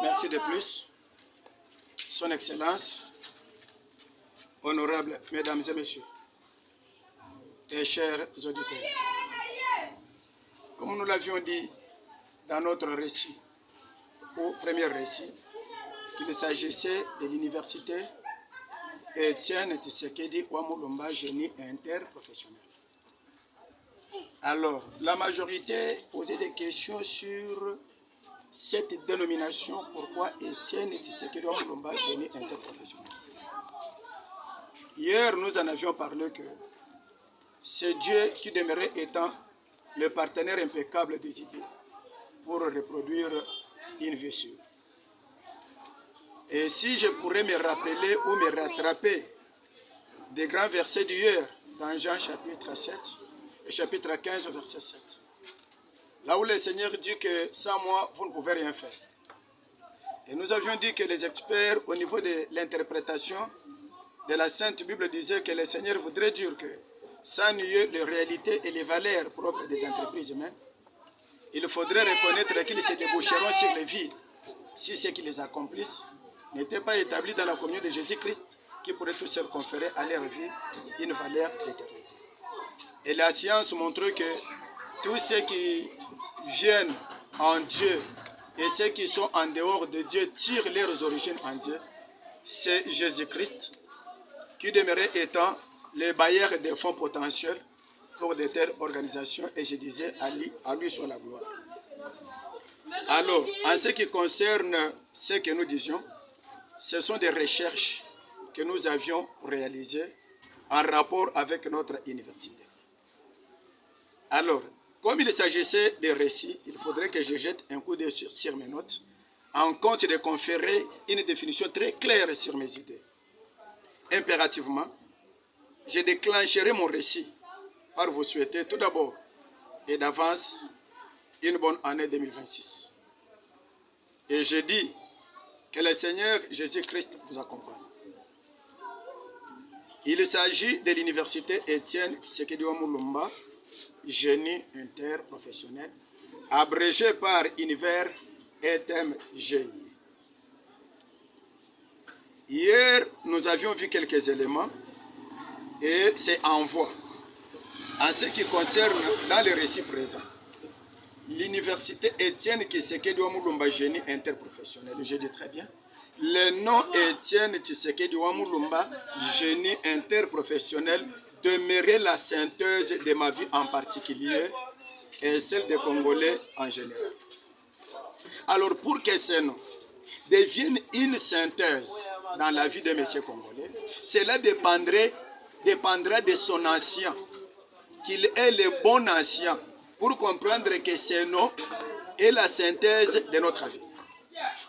Merci de plus. Son Excellence, honorables Mesdames et Messieurs, et chers auditeurs, comme nous l'avions dit dans notre récit, au premier récit, qu'il s'agissait de l'université Étienne Tshisekedi Wamulumba Génie Interprofessionnel. Alors, la majorité posait des questions sur cette dénomination, pourquoi Étienne Tshisekedi Wamulumba Génie Interprofessionnel. Hier, nous en avions parlé que c'est Dieu qui demeurait étant le partenaire impeccable des idées pour reproduire une vie sûre. Et si je pourrais me rappeler ou me rattraper des grands versets d'hier dans Jean chapitre 7 et chapitre 15 verset 7, là où le Seigneur dit que sans moi, vous ne pouvez rien faire. Et nous avions dit que les experts au niveau de l'interprétation de la Sainte Bible disaient que le Seigneur voudrait dire que sans nier les réalités et les valeurs propres des entreprises humaines, il faudrait reconnaître qu'ils se déboucheront sur les vides si ceux qui les accomplissent n'étaient pas établis dans la communion de Jésus-Christ qui pourrait tout seul conférer à leur vie une valeur d'éternité. Et la science montre que tous ceux qui viennent en Dieu et ceux qui sont en dehors de Dieu tirent leurs origines en Dieu. C'est Jésus-Christ qui demeurait étant le bailleur des fonds potentiels pour de telles organisations, et je disais à lui soit la gloire. Alors, en ce qui concerne ce que nous disions, ce sont des recherches que nous avions réalisées en rapport avec notre université. Alors, comme il s'agissait des récits, il faudrait que je jette un coup d'œil sur mes notes, en compte de conférer une définition très claire sur mes idées. Impérativement, je déclencherai mon récit par vous souhaiter tout d'abord et d'avance une bonne année 2026. Et je dis que le Seigneur Jésus-Christ vous accompagne. Il s'agit de l'université Étienne Tshisekedi Wamulumba, Génie Interprofessionnel, abrégé par Univers ETMGI. Hier, nous avions vu quelques éléments et c'est en voie. En ce qui concerne dans le récit présent, l'université Étienne Tshisekedi Wamulumba Génie Interprofessionnel, je dis très bien, le nom Étienne Tshisekedi Wamulumba Génie Interprofessionnel demeurait la synthèse de ma vie en particulier et celle des Congolais en général. Alors pour que ce nom devienne une synthèse dans la vie de M. Congolais, cela dépendra de son ancien, qu'il est le bon ancien, pour comprendre que ce nom est la synthèse de notre vie.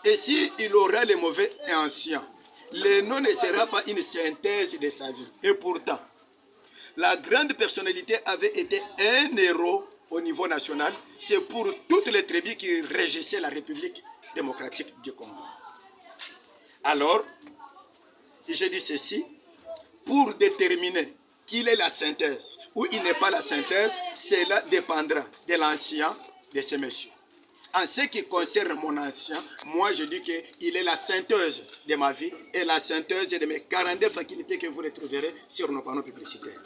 Et s'il aura le mauvais ancien, le nom ne sera pas une synthèse de sa vie. Et pourtant, la grande personnalité avait été un héros au niveau national. C'est pour toutes les tribus qui régissaient la République démocratique du Congo. Alors, je dis ceci, pour déterminer qu'il est la synthèse ou il n'est pas la synthèse, cela dépendra de l'ancien de ces messieurs. En ce qui concerne mon ancien, moi je dis qu'il est la synthèse de ma vie et la synthèse de mes 42 facultés que vous retrouverez sur nos panneaux publicitaires.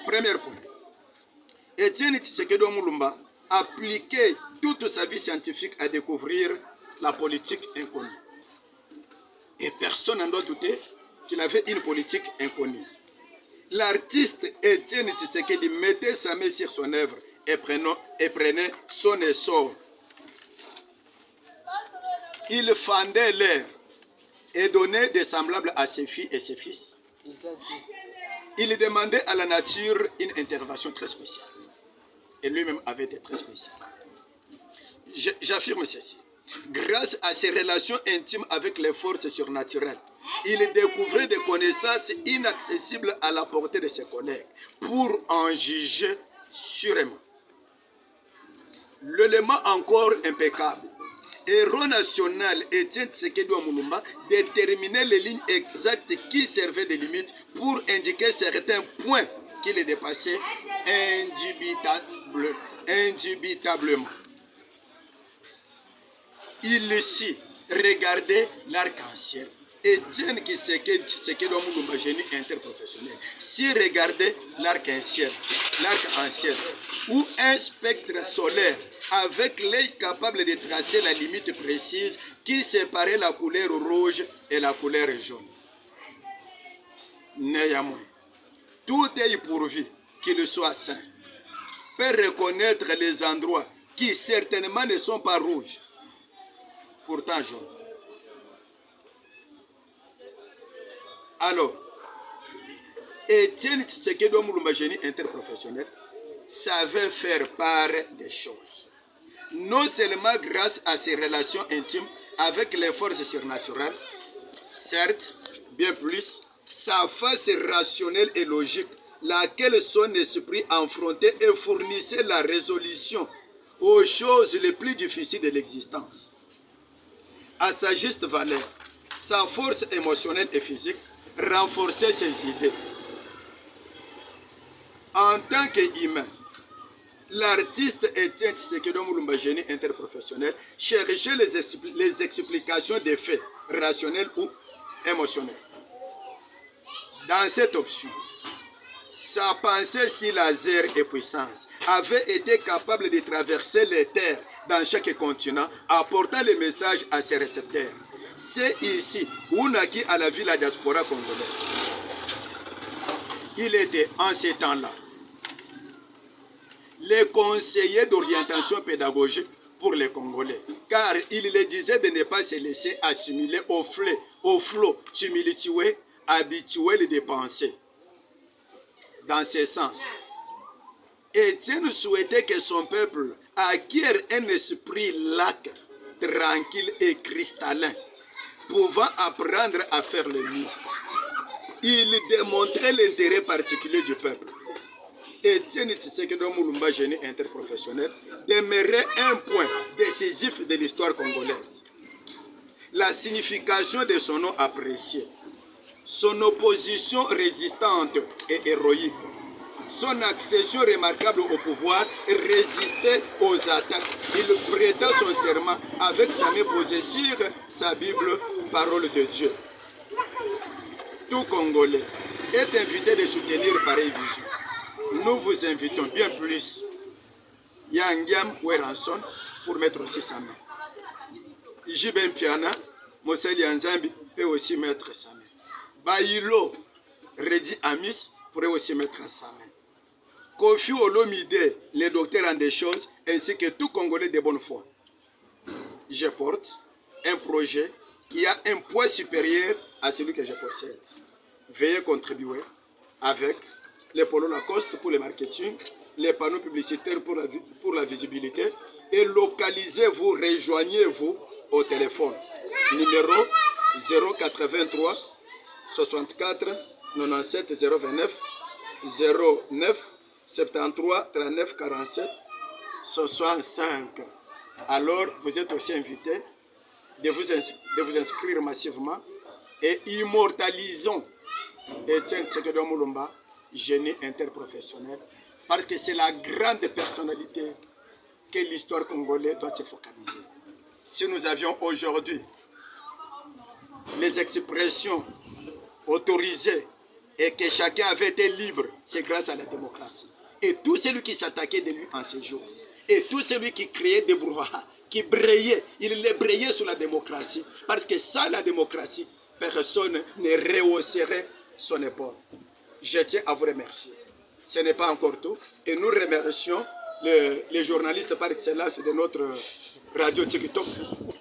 Premier point. Étienne Tshisekedi Wamulumba appliquait toute sa vie scientifique à découvrir la politique inconnue. Et personne n'en doit douter qu'il avait une politique inconnue. L'artiste Étienne Tshisekedi mettait sa main sur son œuvre et prenait son essor. Il fendait l'air et donnait des semblables à ses filles et ses fils. Il demandait à la nature une intervention très spéciale. Et lui-même avait été très spécial. J'affirme ceci. Grâce à ses relations intimes avec les forces surnaturelles, il découvrait des connaissances inaccessibles à la portée de ses collègues pour en juger sûrement. L'élément encore impeccable, héros national Étienne Tshisekedi Wamulumba déterminait les lignes exactes qui servaient de limite pour indiquer certains points qu'il dépassait indubitablement. Il sait regardez l'arc-en-ciel. Étienne Tshisekedi Mulumba, génie interprofessionnel. Si regardez l'arc-en-ciel, ou un spectre solaire avec l'œil capable de tracer la limite précise qui séparait la couleur rouge et la couleur jaune. Néanmoins, tout œil pourvu qu'il soit saint peut reconnaître les endroits qui certainement ne sont pas rouges, pourtant jaunes. Alors, Étienne Tshisekedi Mulumba, génie interprofessionnel, savait faire part des choses. Non seulement grâce à ses relations intimes avec les forces surnaturelles, certes, bien plus, sa face rationnelle et logique, laquelle son esprit affrontait et fournissait la résolution aux choses les plus difficiles de l'existence. À sa juste valeur, sa force émotionnelle et physique renforçait ses idées. En tant qu'humain, l'artiste Étienne Tshisekedi Mulumba, génie interprofessionnel, cherchait les explications des faits rationnels ou émotionnels. Dans cette option, sa pensée si laser et puissance avait été capable de traverser les terres dans chaque continent, apportant le message à ses récepteurs. C'est ici où naquit à la vie la diaspora congolaise. Il était en ces temps-là les conseillers d'orientation pédagogique pour les Congolais, car il les disait de ne pas se laisser assimiler au flot tumultueux habituel des pensées. Dans ce sens, Étienne souhaitait que son peuple acquiert un esprit lac, tranquille et cristallin, pouvant apprendre à faire le mieux. Il démontrait l'intérêt particulier du peuple. Étienne Tshisekedi Mulumba, génie interprofessionnel, demeurait un point décisif de l'histoire congolaise. La signification de son nom apprécié, son opposition résistante et héroïque, son accession remarquable au pouvoir et résister aux attaques. Il prêta son serment avec sa main posée sur sa Bible, parole de Dieu. Tout Congolais est invité de soutenir pareille vision. Nous vous invitons bien plus Yangiam Weranson pour mettre aussi sa main. Jiben Piana, Moseli Anzambi peut aussi mettre sa main. Baïlo Redi Amis pourrait aussi mettre sa main. Kofi Olomide, le docteur en des choses, ainsi que tout Congolais de bonne foi. Je porte un projet qui a un poids supérieur à celui que je possède. Veuillez contribuer avec les polos Lacoste pour le marketing, les panneaux publicitaires pour la visibilité et localisez-vous, rejoignez-vous au téléphone. Numéro 083 64 97 029 09 73 39 47 65. Alors, vous êtes aussi invité de vous inscrire massivement et immortalisons Étienne Tshisekedi Mulumba, génie interprofessionnel, parce que c'est la grande personnalité que l'histoire congolaise doit se focaliser. Si nous avions aujourd'hui les expressions autorisées et que chacun avait été libre, c'est grâce à la démocratie. Et tout celui qui s'attaquait de lui en ces jours, et tout celui qui créait des brouhahas, qui brayait, il les brayait sur la démocratie, parce que sans la démocratie, personne ne rehausserait son épaule. Je tiens à vous remercier. Ce n'est pas encore tout. Et nous remercions les journalistes par excellence de notre radio TikTok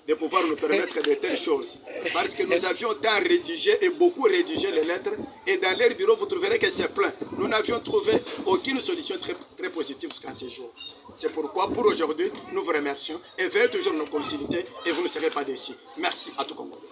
de pouvoir nous permettre de telles choses. Parce que nous avions tant rédigé et beaucoup rédigé les lettres. Et dans leur bureau, vous trouverez que c'est plein. Nous n'avions trouvé aucune solution très positive jusqu'à ce jour. C'est pourquoi, pour aujourd'hui, nous vous remercions. Et veuillez toujours nous consulter et vous ne serez pas déçus. Merci à tout Congolais.